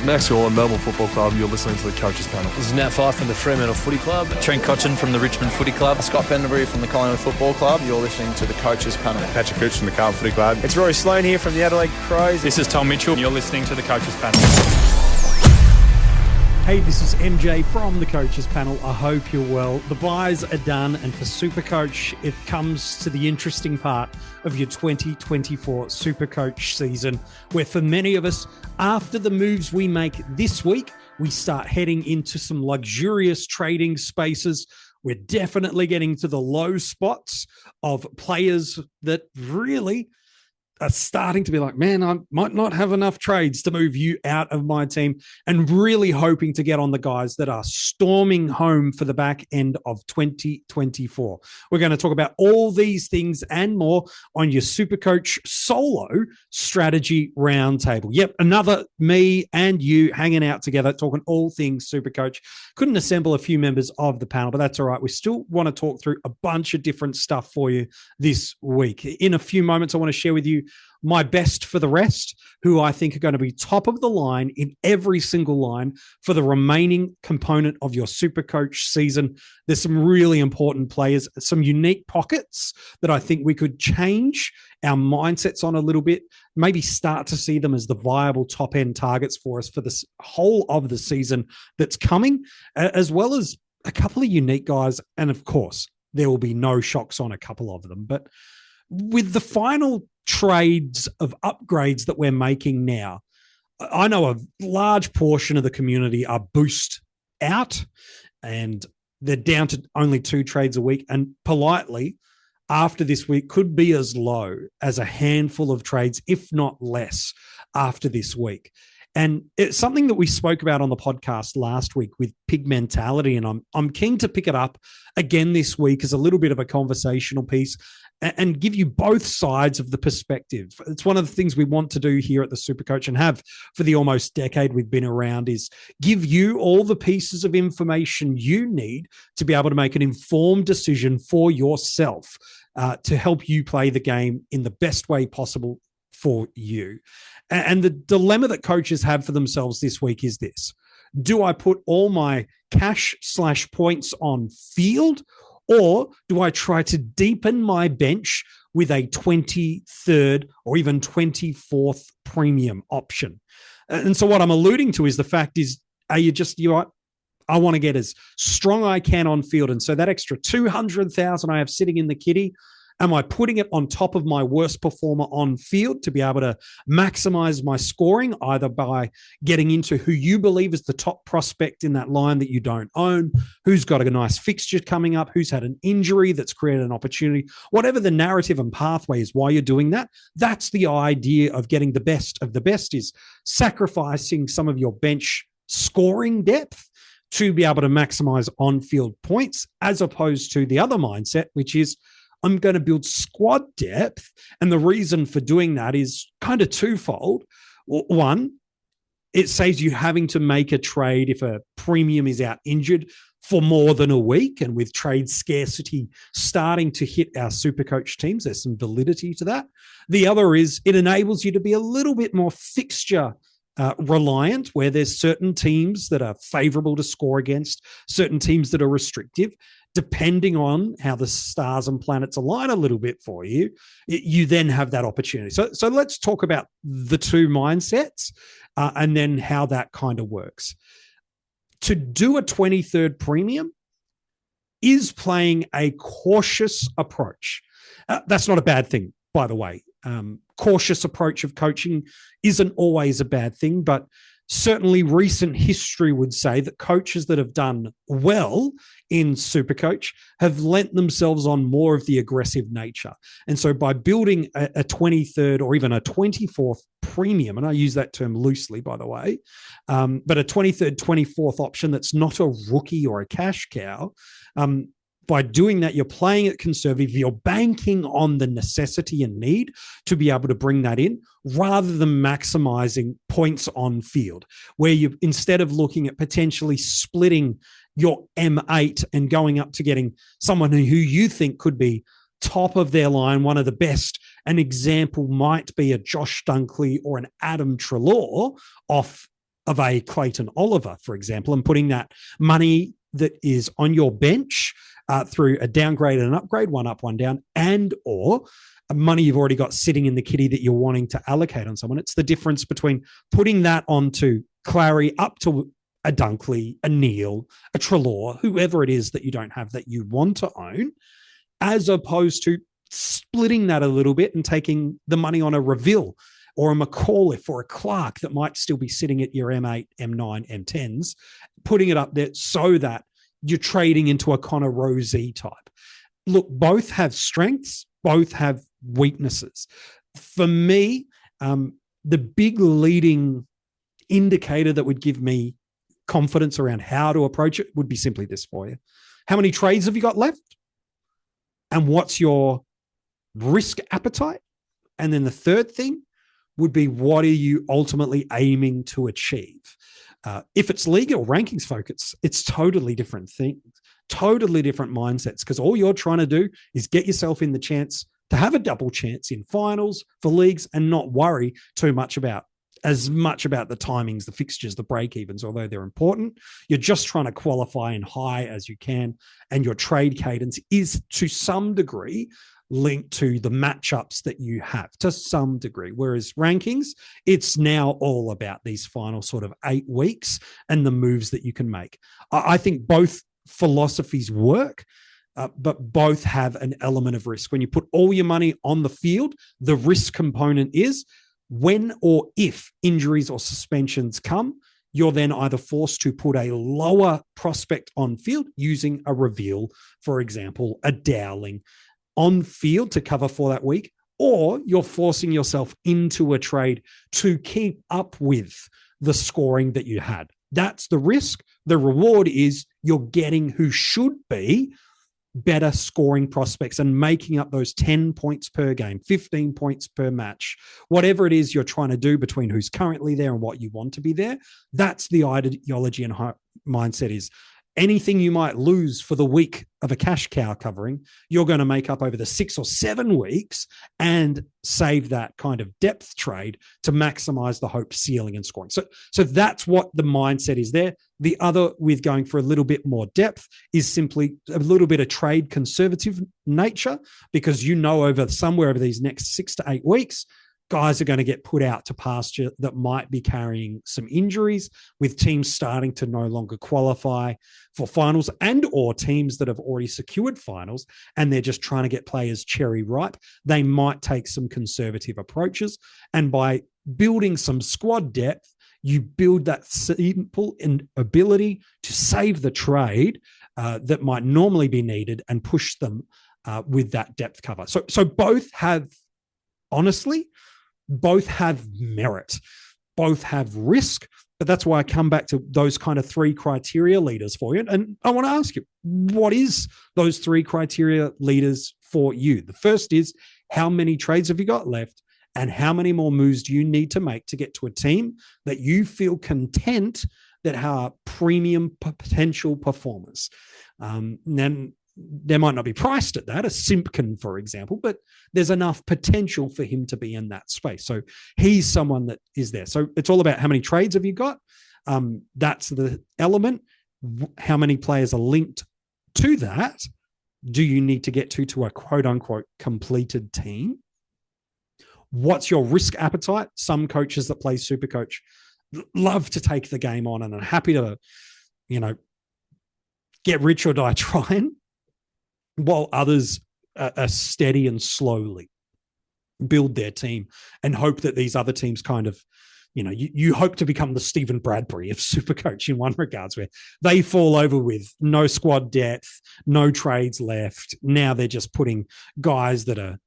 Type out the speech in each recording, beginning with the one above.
Max Orr, Melbourne Football Club. You're listening to the Coaches Panel. This is Nat Fyfe from the Fremantle Footy Club. Trent Cotchin from the Richmond Footy Club. Scott Pendlebury from the Collingwood Football Club. You're listening to the Coaches Panel. Patrick Cooch from the Carlton Footy Club. It's Rory Sloane here from the Adelaide Crows. This is Tom Mitchell. You're listening to the Coaches Panel. Hey, this is MJ from the Coaches Panel. I hope you're well. The buys are done, and for SuperCoach, it comes to the interesting part of your 2024 SuperCoach season, where for many of us, after the moves we make this week, we start heading into some luxurious trading spaces. We're definitely getting to the low spots of players that really are starting to be like, man, I might not have enough trades to move you out of my team, and really hoping to get on the guys that are storming home for the back end of 2024. We're going to talk about all these things and more on your SuperCoach solo strategy roundtable. Yep, another me and you hanging out together, talking all things SuperCoach. Couldn't assemble a few members of the panel, but that's all right. We still want to talk through a bunch of different stuff for you this week. In a few moments, I want to share with you my best for the rest, who I think are going to be top of the line in every single line for the remaining component of your SuperCoach season. There's some really important players, some unique pockets that I think we could change our mindsets on a little bit, maybe start to see them as the viable top-end targets for us for this whole of the season that's coming, as well as a couple of unique guys. And of course, there will be no shocks on a couple of them. But with the final trades of upgrades that we're making now, I know a large portion of the community are boost out and they're down to only 2 trades a week. And politely, after this week, could be as low as a handful of trades, if not less, after this week. And it's something that we spoke about on the podcast last week with pig mentality, and I'm keen to pick it up again this week as a little bit of a conversational piece and give you both sides of the perspective. It's one of the things we want to do here at the SuperCoach and have for the almost decade we've been around, is give you all the pieces of information you need to be able to make an informed decision for yourself, to help you play the game in the best way possible for you. And the dilemma that coaches have for themselves this week is this: do I put all my cash/points on field, or do I try to deepen my bench with a 23rd or even 24th premium option? And so what I'm alluding to is the fact is, are you know, I want to get as strong I can on field. And so that extra 200,000 I have sitting in the kitty, am I putting it on top of my worst performer on field to be able to maximize my scoring, either by getting into who you believe is the top prospect in that line that you don't own, who's got a nice fixture coming up, who's had an injury that's created an opportunity, whatever the narrative and pathway is why you're doing that? That's the idea of getting the best of the best, is sacrificing some of your bench scoring depth to be able to maximize on-field points, as opposed to the other mindset, which is, I'm going to build squad depth. And the reason for doing that is kind of twofold. One, it saves you having to make a trade if a premium is out injured for more than a week. And with trade scarcity starting to hit our SuperCoach teams, there's some validity to that. The other is it enables you to be a little bit more fixture reliant, where there's certain teams that are favorable to score against, certain teams that are restrictive. Depending on how the stars and planets align a little bit for you, you then have that opportunity. So let's talk about the two mindsets and then how that kind of works. To do a 23rd premium is playing a cautious approach. That's not a bad thing, by the way. Cautious approach of coaching isn't always a bad thing, but certainly recent history would say that coaches that have done well in SuperCoach have lent themselves on more of the aggressive nature. And so by building a 23rd or even a 24th premium, and I use that term loosely, by the way, but a 23rd, 24th option that's not a rookie or a cash cow, by doing that, you're playing it conservative. You're banking on the necessity and need to be able to bring that in, rather than maximizing points on field, where you, instead of looking at potentially splitting your M8 and going up to getting someone who you think could be top of their line, one of the best. An example might be a Josh Dunkley or an Adam Treloar off of a Clayton Oliver, for example, and putting that money that is on your bench through a downgrade and an upgrade, one up, one down, and or money you've already got sitting in the kitty that you're wanting to allocate on someone. It's the difference between putting that onto Clary up to a Dunkley, a Neil, a Treloar, whoever it is that you don't have that you want to own, as opposed to splitting that a little bit and taking the money on a Reveal or a McAuliffe or a Clark that might still be sitting at your M8, M9, M10s, putting it up there so that you're trading into a Connor Rosie type. Look, both have strengths, both have weaknesses. For me, the big leading indicator that would give me confidence around how to approach it would be simply this for you. How many trades have you got left? And what's your risk appetite? And then the third thing would be, what are you ultimately aiming to achieve? If it's league or rankings focus, it's totally different things, totally different mindsets, because all you're trying to do is get yourself in the chance to have a double chance in finals for leagues and not worry too much about the timings, the fixtures, the break evens, although they're important. You're just trying to qualify in high as you can. And your trade cadence is to some degree linked to the matchups that you have to some degree. Whereas rankings, it's now all about these final sort of 8 weeks and the moves that you can make. I think both philosophies work, but both have an element of risk. When you put all your money on the field, the risk component is when or if injuries or suspensions come, you're then either forced to put a lower prospect on field using a Reveal, for example, a Dowling, on field to cover for that week, or you're forcing yourself into a trade to keep up with the scoring that you had. That's the risk. The reward is you're getting who should be better scoring prospects and making up those 10 points per game, 15 points per match, whatever it is you're trying to do between who's currently there and what you want to be there. That's the ideology and mindset is. Anything you might lose for the week of a cash cow covering, you're going to make up over the 6 or 7 weeks and save that kind of depth trade to maximize the hope ceiling and scoring. So that's what the mindset is there. The other, with going for a little bit more depth, is simply a little bit of trade conservative nature, because over these next 6 to 8 weeks, guys are going to get put out to pasture that might be carrying some injuries, with teams starting to no longer qualify for finals, and or teams that have already secured finals and they're just trying to get players cherry ripe. They might take some conservative approaches. And by building some squad depth, you build that simple ability to save the trade that might normally be needed and push them with that depth cover. So both have, honestly, both have merit, both have risk, but that's why I come back to those kind of 3 criteria leaders for you. And I want to ask you, what is those 3 criteria leaders for you? The first is, how many trades have you got left, and how many more moves do you need to make to get to a team that you feel content that are premium potential performers? Then there might not be priced at that, a Simpkin, for example, but there's enough potential for him to be in that space. So he's someone that is there. So it's all about how many trades have you got? That's the element. How many players are linked to that? Do you need to get to a quote unquote completed team? What's your risk appetite? Some coaches that play SuperCoach love to take the game on and are happy to, get rich or die trying, while others are steady and slowly build their team and hope that these other teams kind of, you hope to become the Stephen Bradbury of SuperCoach in one regards, where they fall over with no squad depth, no trades left. Now they're just putting guys that are,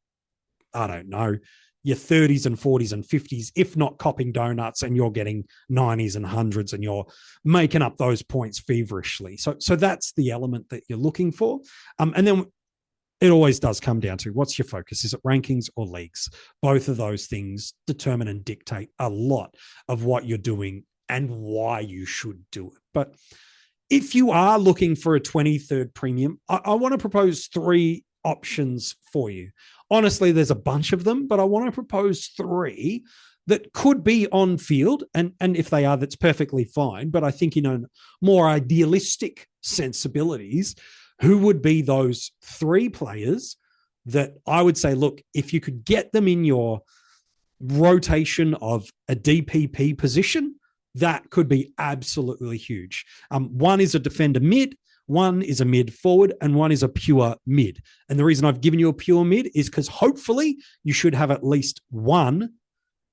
I don't know, your 30s and 40s and 50s, if not copping donuts, and you're getting 90s and 100s, and you're making up those points feverishly. So that's the element that you're looking for. And then it always does come down to, what's your focus? Is it rankings or leagues? Both of those things determine and dictate a lot of what you're doing and why you should do it. But if you are looking for a 23rd premium, I want to propose 3 options for you. Honestly, there's a bunch of them, but I want to propose 3 that could be on field. And if they are, that's perfectly fine. But I think, more idealistic sensibilities, who would be those three players that I would say, look, if you could get them in your rotation of a DPP position, that could be absolutely huge. One is a defender mid, one is a mid forward, and one is a pure mid. And the reason I've given you a pure mid is because hopefully you should have at least one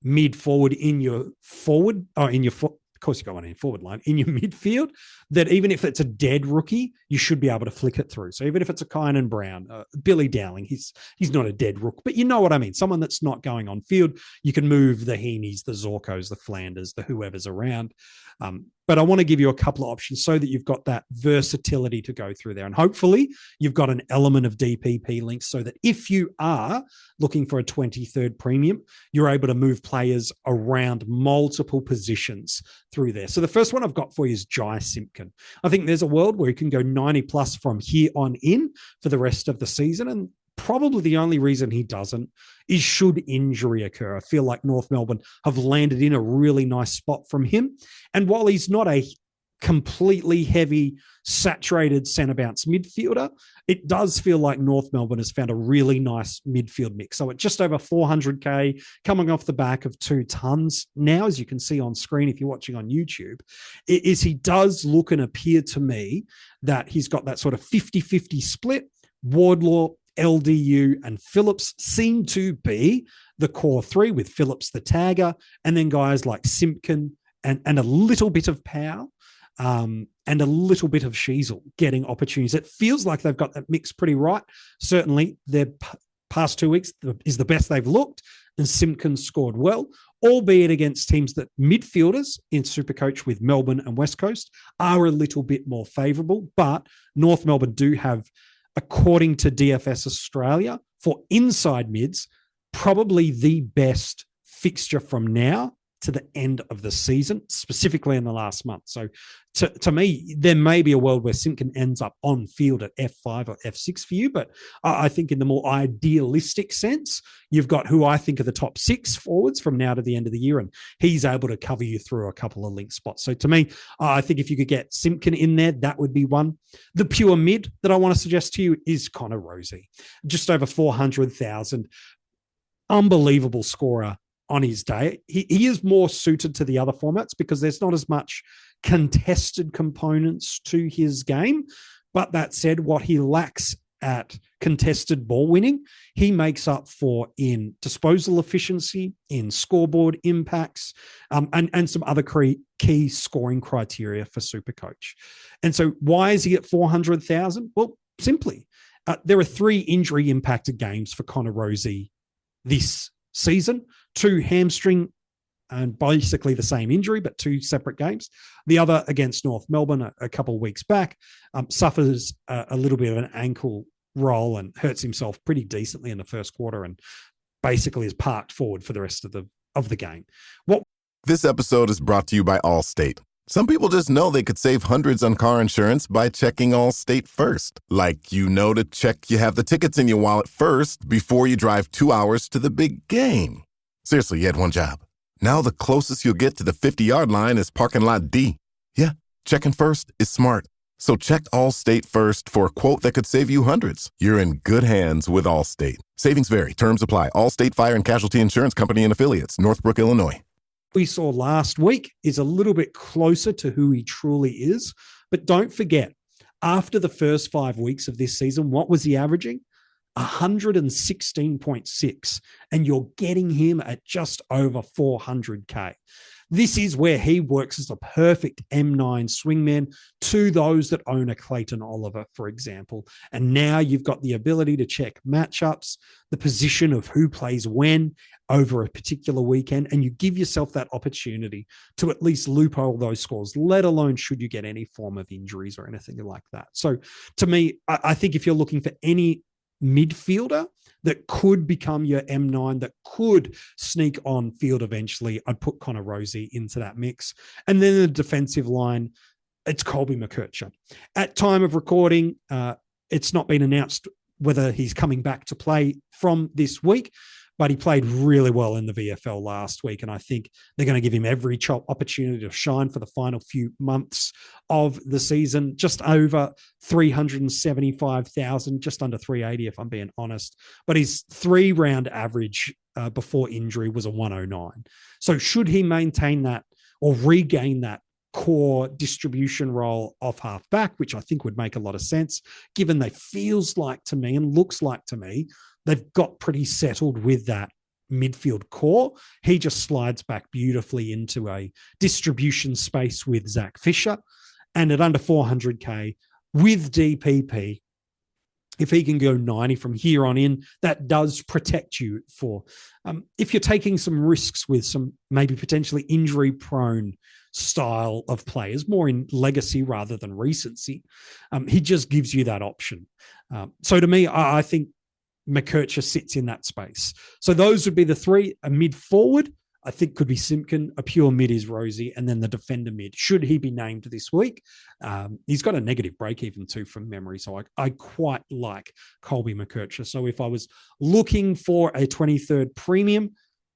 mid forward in your forward, or in your of course you got one in forward line, in your midfield, that even if it's a dead rookie, you should be able to flick it through. So even if it's a Kynan Brown, Billy Dowling, he's not a dead rook, but you know what I mean. Someone that's not going on field, you can move the Heaney's, the Zorkos, the Flanders, the whoever's around. But I want to give you a couple of options so that you've got that versatility to go through there. And hopefully you've got an element of DPP links so that if you are looking for a 23rd premium, you're able to move players around multiple positions through there. So the first one I've got for you is Jai Simpkin. I think there's a world where you can go 90 plus from here on in for the rest of the season. And probably the only reason he doesn't is should injury occur. I feel like North Melbourne have landed in a really nice spot from him. And while he's not a completely heavy, saturated centre bounce midfielder, it does feel like North Melbourne has found a really nice midfield mix. So at just over 400K, coming off the back of 2 tons now, as you can see on screen if you're watching on YouTube, is he does look and appear to me that he's got that sort of 50-50 split. Wardlaw, LDU, and Phillips seem to be the core three, with Phillips the tagger, and then guys like Simpkin and a little bit of Powell and a little bit of Sheasel getting opportunities. It feels like they've got that mix pretty right. Certainly their past 2 weeks is the best they've looked, and Simpkin scored well, albeit against teams that midfielders in SuperCoach with Melbourne and West Coast are a little bit more favourable. But North Melbourne do have, according to DFS Australia, for inside mids, probably the best fixture from now to the end of the season, specifically in the last month. So to me, there may be a world where Simpkin ends up on field at F5 or F6 for you, but I think in the more idealistic sense, you've got who I think are the top 6 forwards from now to the end of the year, and he's able to cover you through a couple of link spots. So to me, I think if you could get Simpkin in there, that would be one. The pure mid that I want to suggest to you is Connor Rosie, just over 400,000. Unbelievable scorer on his day. He is more suited to the other formats because there's not as much contested components to his game. But that said, what he lacks at contested ball winning, he makes up for in disposal efficiency, in scoreboard impacts, and some other key scoring criteria for SuperCoach. And so why is he at 400,000? Well, simply, there are 3 injury impacted games for Connor Rosie this season, 2 hamstring and basically the same injury, but 2 separate games. The other against North Melbourne a couple of weeks back, suffers a little bit of an ankle roll and hurts himself pretty decently in the first quarter and basically is parked forward for the rest of the game. This episode is brought to you by Allstate. Some people just know they could save hundreds on car insurance by checking Allstate first. Like, to check you have the tickets in your wallet first before you drive 2 hours to the big game. Seriously, you had one job. Now the closest you'll get to the 50-yard line is parking lot D. Yeah, checking first is smart. So check Allstate first for a quote that could save you hundreds. You're in good hands with Allstate. Savings vary. Terms apply. Allstate Fire and Casualty Insurance Company and Affiliates. Northbrook, Illinois. We saw last week is a little bit closer to who he truly is. But don't forget, after the first 5 weeks of this season, what was he averaging? 116.6, and you're getting him at just over 400K. This is where he works as a perfect M9 swingman to those that own a Clayton Oliver, for example. And now you've got the ability to check matchups, the position of who plays when over a particular weekend, and you give yourself that opportunity to at least loophole those scores, let alone should you get any form of injuries or anything like that. So to me, I think if you're looking for any midfielder that could become your M9, that could sneak on field eventually, I'd put Connor Rosie into that mix. And then the defensive line, it's Colby McKercher. At time of recording, it's not been announced whether he's coming back to play from this week, but he played really well in the VFL last week. And I think they're going to give him every opportunity to shine for the final few months of the season. Just over 375,000, just under 380, if I'm being honest. But his 3-round average before injury was a 109. So should he maintain that or regain that core distribution role off half back, which I think would make a lot of sense, given they feels like to me and looks like to me, they've got pretty settled with that midfield core. He just slides back beautifully into a distribution space with Zach Fisher. And at under 400K with DPP, if he can go 90 from here on in, that does protect you for, if you're taking some risks with some maybe potentially injury-prone style of players, more in legacy rather than recency, he just gives you that option. So to me, I think McKercher sits in that space. So those would be the three. A mid-forward, I think, could be Simpkin. A pure mid is Rosie, and then the defender mid, should he be named this week. He's got a negative break even too from memory, so I quite like Colby McKercher. So if I was looking for a 23rd premium,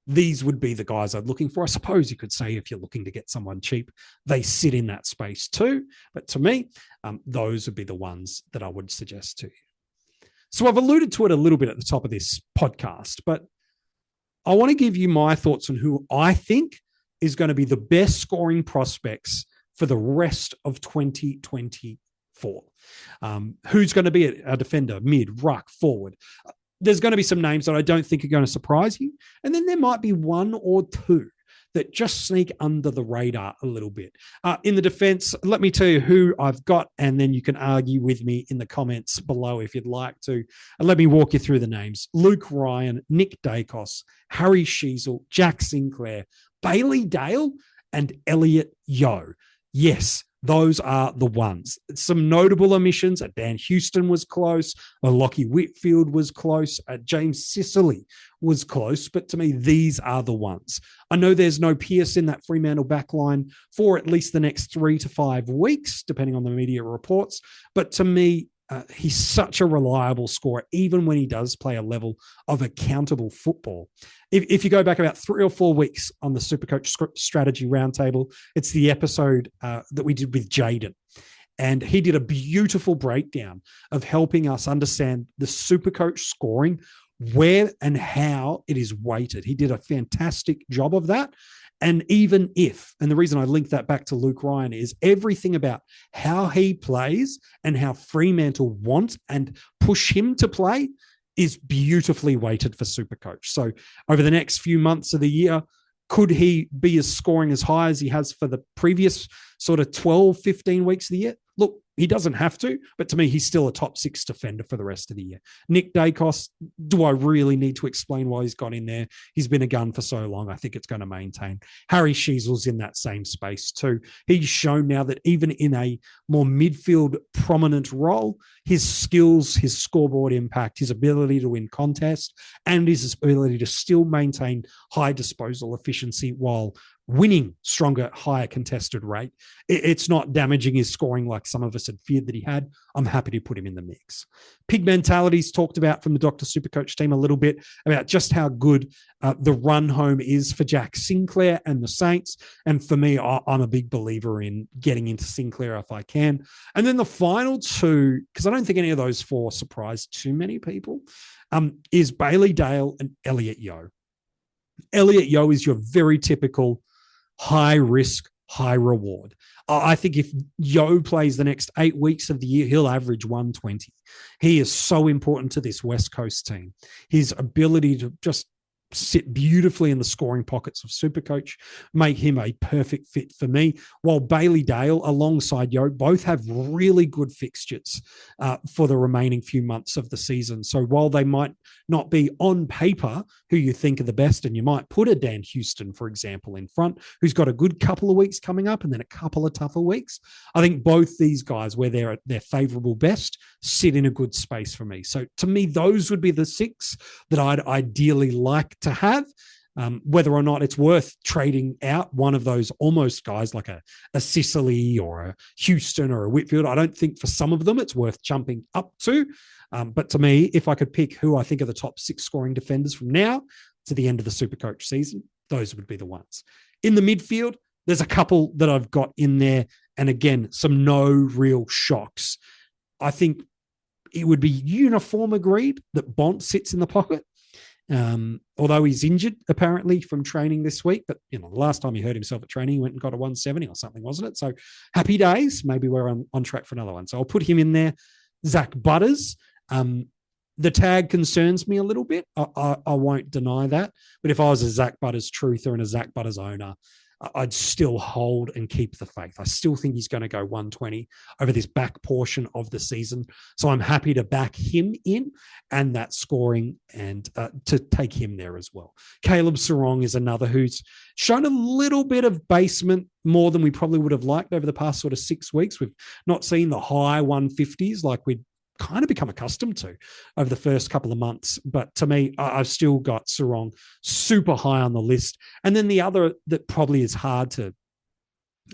these would be the guys I'm looking for. I suppose you could say if you're looking to get someone cheap, they sit in that space too. But to me, those would be the ones that I would suggest to you. So I've alluded to it a little bit at the top of this podcast, but I want to give you my thoughts on who I think is going to be the best scoring prospects for the rest of 2024. Who's going to be a defender, mid, ruck, forward? There's going to be some names that I don't think are going to surprise you. And then there might be one or two that just sneak under the radar a little bit. In the defense, let me tell you who I've got, and then you can argue with me in the comments below if you'd like to. And let me walk you through the names. Luke Ryan, Nick Dacos, Harry Sheasel, Jack Sinclair, Bailey Dale, and Elliot Yeo. Yes, those are the ones. Some notable omissions. Dan Houston was close. Lockie Whitfield was close. James Sicily was close. But to me, these are the ones. I know there's no Pearce in that Fremantle backline for at least the next 3 to 5 weeks, depending on the media reports. But to me, he's such a reliable scorer, even when he does play a level of accountable football. If you go back about 3 or 4 weeks on the SuperCoach strategy roundtable, it's the episode that we did with Jaden. And he did a beautiful breakdown of helping us understand the SuperCoach scoring, where and how it is weighted. He did a fantastic job of that. And even if, and the reason I link that back to Luke Ryan is everything about how he plays and how Fremantle want and push him to play is beautifully weighted for SuperCoach. So over the next few months of the year, could he be as scoring as high as he has for the previous sort of 12, 15 weeks of the year? Look, he doesn't have to, but to me, he's still a top 6 defender for the rest of the year. Nick Dacos, do I really need to explain why he's got in there? He's been a gun for so long. I think it's going to maintain. Harry Sheasel's in that same space too. He's shown now that even in a more midfield prominent role, his skills, his scoreboard impact, his ability to win contests, and his ability to still maintain high disposal efficiency while winning stronger, higher contested rate. It's not damaging his scoring like some of us had feared that he had. I'm happy to put him in the mix. Pig mentality's talked about from the Dr. SuperCoach team a little bit about just how good the run home is for Jack Sinclair and the Saints. And for me, I'm a big believer in getting into Sinclair if I can. And then the final two, because I don't think any of those four surprised too many people, is Bailey Dale and Elliot Yeo. Elliot Yeo is your very typical high risk, high reward. I think if Yeo plays the next 8 weeks of the year, he'll average 120. He is so important to this West Coast team. His ability to just sit beautifully in the scoring pockets of SuperCoach make him a perfect fit for me. While Bailey Dale alongside Yeo both have really good fixtures for the remaining few months of the season. So while they might not be on paper who you think are the best, and you might put a Dan Houston, for example, in front, who's got a good couple of weeks coming up and then a couple of tougher weeks, I think both these guys, where they're at their favorable best, sit in a good space for me. So to me, those would be the 6 that I'd ideally like to have. Whether or not it's worth trading out one of those almost guys like a Sicily or a Houston or a Whitfield, I don't think for some of them it's worth jumping up to. But to me, if I could pick who I think are the top 6 scoring defenders from now, to the end of the SuperCoach season, those would be the ones. In the midfield, there's a couple that I've got in there. And again, some no real shocks. I think it would be uniform agreed that Bont sits in the pocket. Although he's injured apparently from training this week, but the last time he hurt himself at training, he went and got a 170 or something, wasn't it? So happy days. Maybe we're on track for another one. So I'll put him in there. Zach Butters. The tag concerns me a little bit. I won't deny that. But if I was a Zach Butters truther and a Zach Butters owner, I'd still hold and keep the faith. I still think he's going to go 120 over this back portion of the season. So I'm happy to back him in and that scoring and to take him there as well. Caleb Sarong is another who's shown a little bit of basement more than we probably would have liked over the past sort of 6 weeks. We've not seen the high 150s like we'd kind of become accustomed to over the first couple of months. But to me, I've still got Sarong super high on the list. And then the other that probably is hard to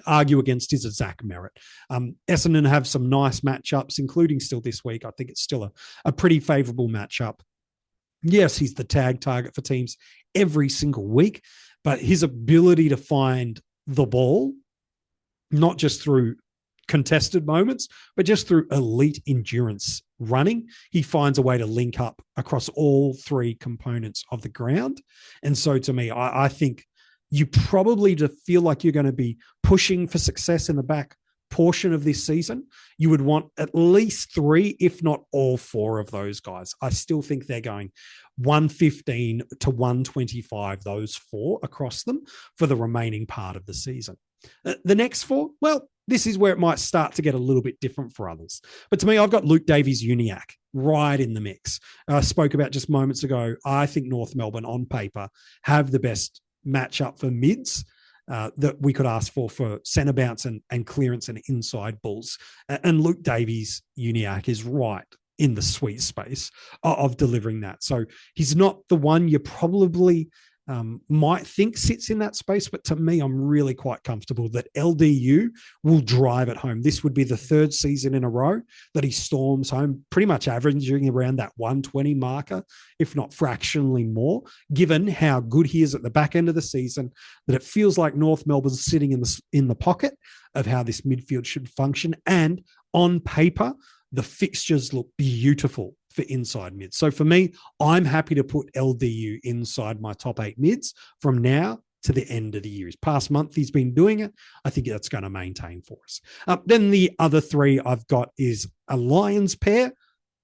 argue against is a Zach Merritt. Essendon have some nice matchups, including still this week. I think it's still a pretty favourable matchup. Yes, he's the tag target for teams every single week, but his ability to find the ball, not just through contested moments, but just through elite endurance running, he finds a way to link up across all three components of the ground. And so to me, I think you probably, to feel like you're going to be pushing for success in the back portion of this season, you would want at least 3, if not all 4 of those guys. I still think they're going 115 to 125, those 4 across them for the remaining part of the season. The next 4, well, this is where it might start to get a little bit different for others. But to me, I've got Luke Davies-Uniacke right in the mix. I spoke about just moments ago, I think North Melbourne on paper have the best matchup for mids that we could ask for centre bounce and clearance and inside bulls. And Luke Davies-Uniacke is right in the sweet space of delivering that. So he's not the one you probably might think sits in that space, but to me, I'm really quite comfortable that LDU will drive it home. This would be the 3rd season in a row that he storms home, pretty much averaging around that 120 marker, if not fractionally more, given how good he is at the back end of the season, that it feels like North Melbourne's sitting in the pocket of how this midfield should function. And on paper, the fixtures look beautiful for inside mids. So for me, I'm happy to put LDU inside my top 8 mids from now to the end of the year. His past month, he's been doing it. I think that's going to maintain for us. Then the other 3 I've got is a Lions pair,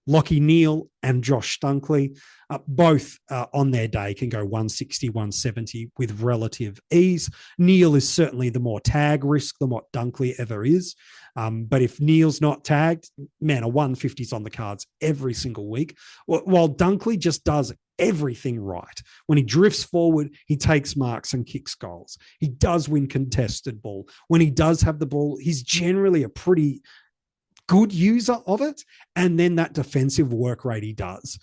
Lachie Neale and Josh Dunkley. Both on their day can go 160, 170 with relative ease. Neale is certainly the more tag risk than what Dunkley ever is. But if Neale's not tagged, man, a 150's on the cards every single week. While Dunkley just does everything right. When he drifts forward, he takes marks and kicks goals. He does win contested ball. When he does have the ball, he's generally a pretty good user of it. And then that defensive work rate he does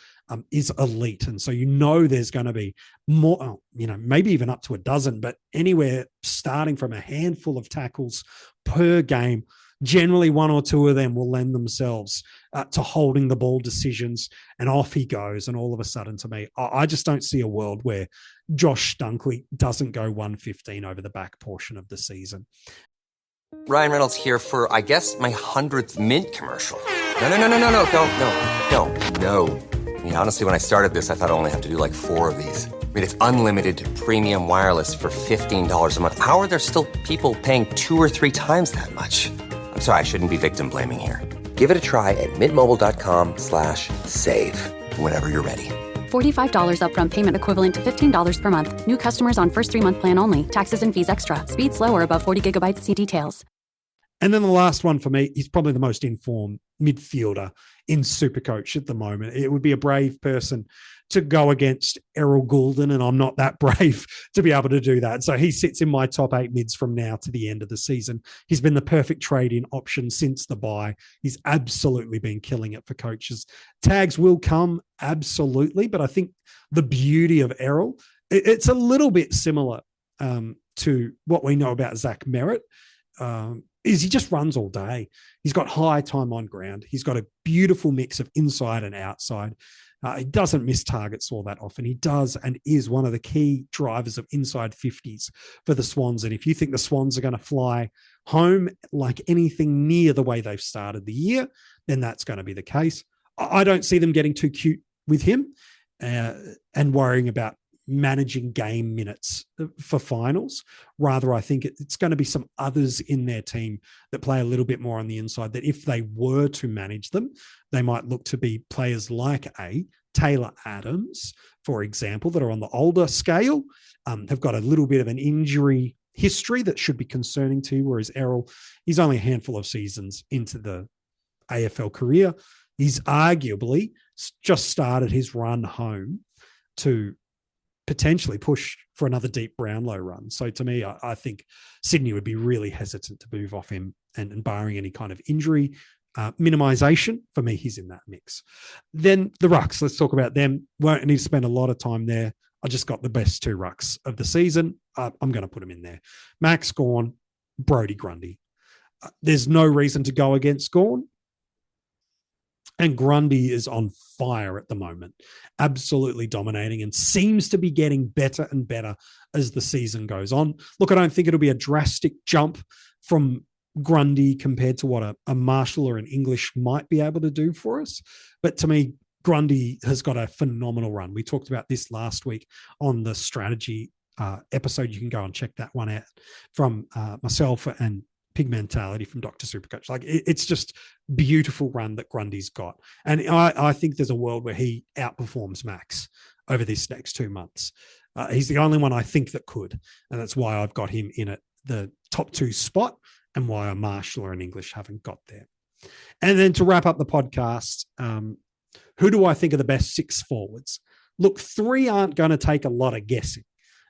is elite. And so there's going to be more, maybe even up to a dozen, but anywhere starting from a handful of tackles per game. Generally, 1 or 2 of them will lend themselves to holding the ball decisions, and off he goes. And all of a sudden, to me, I just don't see a world where Josh Dunkley doesn't go 115 over the back portion of the season. Ryan Reynolds here for, I guess, my 100th Mint commercial. No. I mean, honestly, when I started this, I thought I only have to do like 4 of these. I mean, it's unlimited premium wireless for $15 a month. How are there still people paying 2 or 3 times that much? I'm sorry, I shouldn't be victim blaming here. Give it a try at mintmobile.com/save. Whenever you're ready. $45 upfront payment equivalent to $15 per month. New customers on first 3-month plan only. Taxes and fees extra. Speed slower above 40 gigabytes. See details. And then the last one for me, he's probably the most informed midfielder in SuperCoach at the moment. It would be a brave person to go against Errol Goulden, and I'm not that brave to be able to do that. So he sits in my top 8 mids from now to the end of the season. He's been the perfect trade-in option since the bye. He's absolutely been killing it for coaches. Tags will come, absolutely, but I think the beauty of Errol, it's a little bit similar to what we know about Zach Merritt, is he just runs all day. He's got high time on ground. He's got a beautiful mix of inside and outside. He doesn't miss targets all that often. He does and is one of the key drivers of inside 50s for the Swans. And if you think the Swans are going to fly home like anything near the way they've started the year, then that's going to be the case. I don't see them getting too cute with him and worrying about managing game minutes for finals. Rather, I think it's going to be some others in their team that play a little bit more on the inside, that if they were to manage them, they might look to be players like Taylor Adams, for example, that are on the older scale, have got a little bit of an injury history that should be concerning to you, whereas Errol, he's only a handful of seasons into the AFL career. He's arguably just started his run home to potentially push for another deep Brownlow run. So to me, I think Sydney would be really hesitant to move off him, and barring any kind of injury minimisation, for me, he's in that mix. Then the rucks, let's talk about them. Won't need to spend a lot of time there. I just got the best two rucks of the season. I'm going to put them in there. Max Gawn, Brodie Grundy. There's no reason to go against Gawn. And Grundy is on fire at the moment, absolutely dominating, and seems to be getting better and better as the season goes on. Look, I don't think it'll be a drastic jump from Grundy compared to what a Marshall or an English might be able to do for us. But to me, Grundy has got a phenomenal run. We talked about this last week on the strategy episode. You can go and check that one out from myself and Pigmentality from Dr. Supercoach. Like, it's just beautiful run that Grundy's got. And I think there's a world where he outperforms Max over this next 2 months. He's the only one I think that could. And that's why I've got him in at the top 2 spot, and why a Marshall or an English haven't got there. And then to wrap up the podcast, who do I think are the best 6 forwards? Look, 3 aren't going to take a lot of guessing,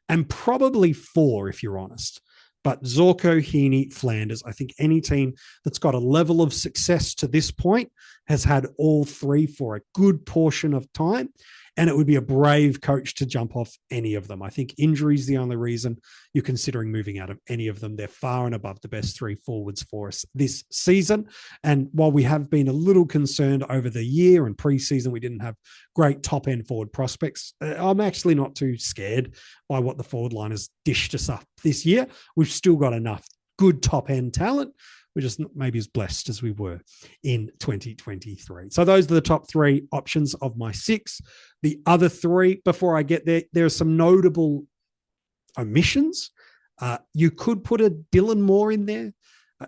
and probably 4 if you're honest. But Zorko, Heaney, Flanders, I think any team that's got a level of success to this point has had all 3 for a good portion of time. And it would be a brave coach to jump off any of them. I think injury is the only reason you're considering moving out of any of them. They're far and above the best 3 forwards for us this season. And while we have been a little concerned over the year and preseason, we didn't have great top end forward prospects. I'm actually not too scared by what the forward line has dished us up this year. We've still got enough good top end talent. We're just not maybe as blessed as we were in 2023. So those are the top 3 options of my 6. The other 3, before I get there are some notable omissions. You could put a Dylan Moore in there.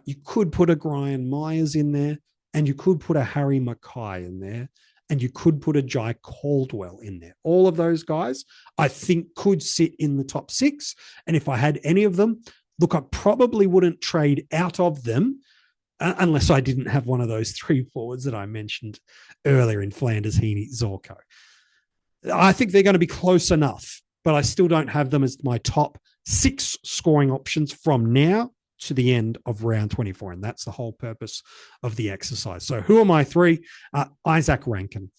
You could put a Brian Myers in there. And you could put a Harry Mackay in there. And you could put a Jai Caldwell in there. All of those guys, I think, could sit in the top 6. And if I had any of them, look, I probably wouldn't trade out of them unless I didn't have one of those 3 forwards that I mentioned earlier in Flanders, Heaney, Zorko. I think they're going to be close enough, but I still don't have them as my top 6 scoring options from now to the end of round 24. And that's the whole purpose of the exercise. So who are my 3? Isaac Rankin.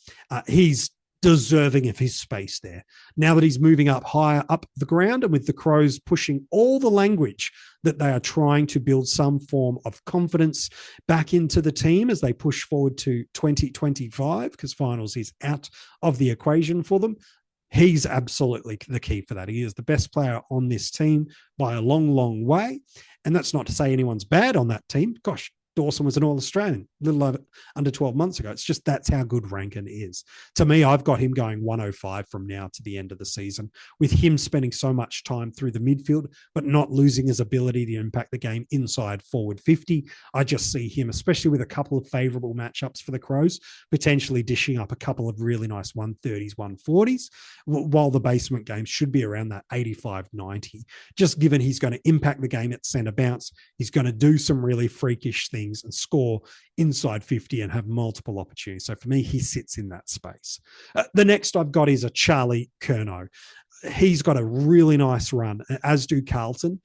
He's deserving of his space there. Now that he's moving up higher up the ground, and with the Crows pushing all the language that they are trying to build some form of confidence back into the team as they push forward to 2025, because finals is out of the equation for them. He's absolutely the key for that. He is the best player on this team by a long, long way. And that's not to say anyone's bad on that team. Gosh, Dawson was an All-Australian a little over under 12 months ago. It's just that's how good Rankin is. To me, I've got him going 105 from now to the end of the season, with him spending so much time through the midfield, but not losing his ability to impact the game inside forward 50. I just see him, especially with a couple of favourable matchups for the Crows, potentially dishing up a couple of really nice 130s, 140s, while the basement game should be around that 85, 90. Just given he's going to impact the game at centre bounce, he's going to do some really freakish things and score inside 50 and have multiple opportunities. So for me, he sits in that space. The next I've got is a Charlie Curnow. He's got a really nice run, as do Carlton,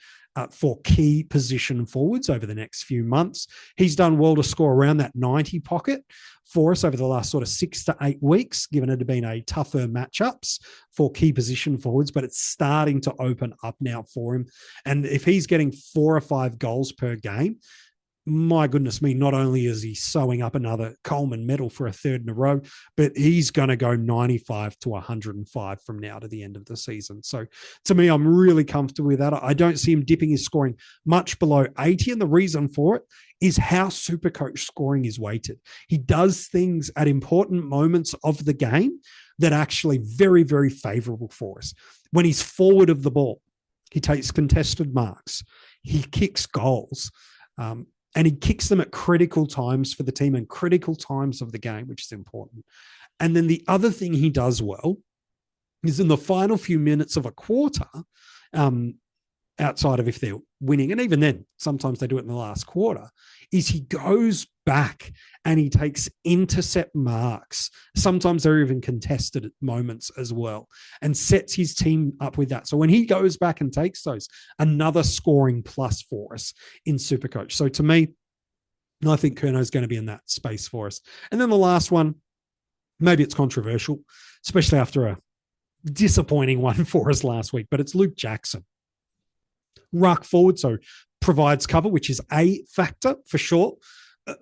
for key position forwards over the next few months. He's done well to score around that 90 pocket for us over the last sort of 6 to 8 weeks, given it had been a tougher matchups for key position forwards, but it's starting to open up now for him. And if he's getting 4 or 5 goals per game, my goodness me, not only is he sewing up another Coleman medal for a third in a row, but he's going to go 95 to 105 from now to the end of the season. So to me, I'm really comfortable with that. I don't see him dipping his scoring much below 80. And the reason for it is how SuperCoach scoring is weighted. He does things at important moments of the game that are actually very, very favorable for us. When he's forward of the ball, he takes contested marks, he kicks goals, and he kicks them at critical times for the team and critical times of the game, which is important. And then the other thing he does well is in the final few minutes of a quarter, outside of if they're winning, and even then, sometimes they do it in the last quarter, is he goes back and he takes intercept marks. Sometimes they're even contested at moments as well, and sets his team up with that. So when he goes back and takes those, another scoring plus for us in SuperCoach. So to me, I think Curno's going to be in that space for us. And then the last one, maybe it's controversial, especially after a disappointing one for us last week, but it's Luke Jackson. Ruck forward, so provides cover, which is a factor for sure.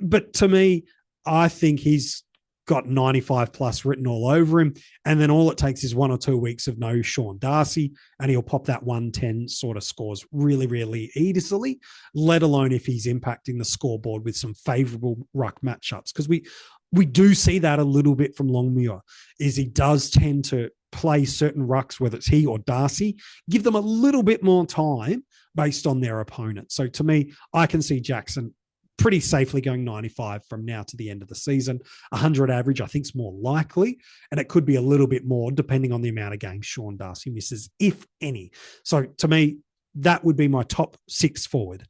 But to me, I think he's got 95 plus written all over him. And then all it takes is 1 or 2 weeks of no Sean Darcy, and he'll pop that 110 sort of scores really, really easily, let alone if he's impacting the scoreboard with some favorable ruck matchups. Because we do see that a little bit from Longmuir, is he does tend to play certain rucks, whether it's he or Darcy, give them a little bit more time based on their opponent. So to me, I can see Jackson pretty safely going 95 from now to the end of the season. 100 average, I think, is more likely, and it could be a little bit more depending on the amount of games Sean Darcy misses, if any. So to me, that would be my top 6 forward.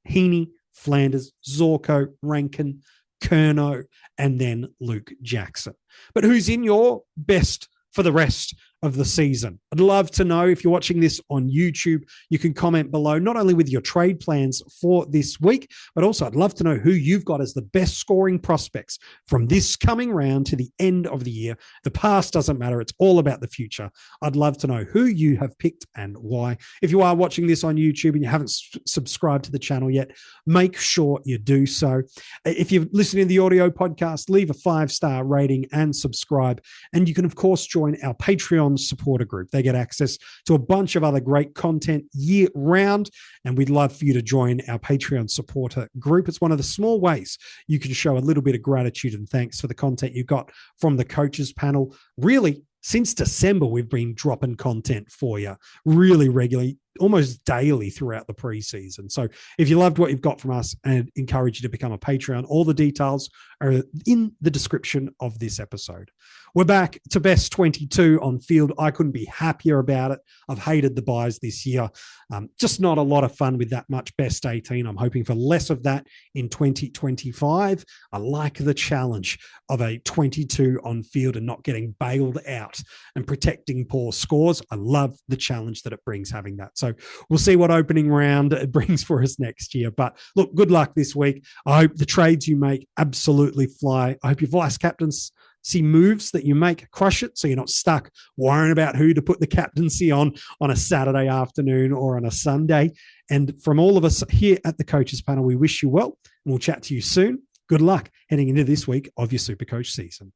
Heaney, Flanders, Zorko, Rankin, Curnow, and then Luke Jackson. But who's in your best for the rest of the season? I'd love to know. If you're watching this on YouTube, you can comment below, not only with your trade plans for this week, but also I'd love to know who you've got as the best scoring prospects from this coming round to the end of the year. The past doesn't matter. It's all about the future. I'd love to know who you have picked and why. If you are watching this on YouTube and you haven't subscribed to the channel yet, make sure you do so. If you're listening to the audio podcast, leave a 5-star rating and subscribe. And you can, of course, join our Patreon supporter group. They get access to a bunch of other great content year round, and we'd love for you to join our Patreon supporter group. It's one of the small ways you can show a little bit of gratitude and thanks for the content you got from the coaches panel. Really, since December, we've been dropping content for you really regularly, almost daily throughout the preseason. So if you loved what you've got from us, and encourage you to become a Patreon, all the details are in the description of this episode. We're back to best 22 on field. I couldn't be happier about it. I've hated the buys this year. Just not a lot of fun with that much best 18. I'm hoping for less of that in 2025. I like the challenge of a 22 on field and not getting bailed out and protecting poor scores. I love the challenge that it brings having that. So we'll see what opening round it brings for us next year. But look, good luck this week. I hope the trades you make absolutely fly. I hope your vice captains see moves that you make crush it, so you're not stuck worrying about who to put the captaincy on a Saturday afternoon or on a Sunday. And from all of us here at the Coaches Panel, we wish you well, and we'll chat to you soon. Good luck heading into this week of your SuperCoach season.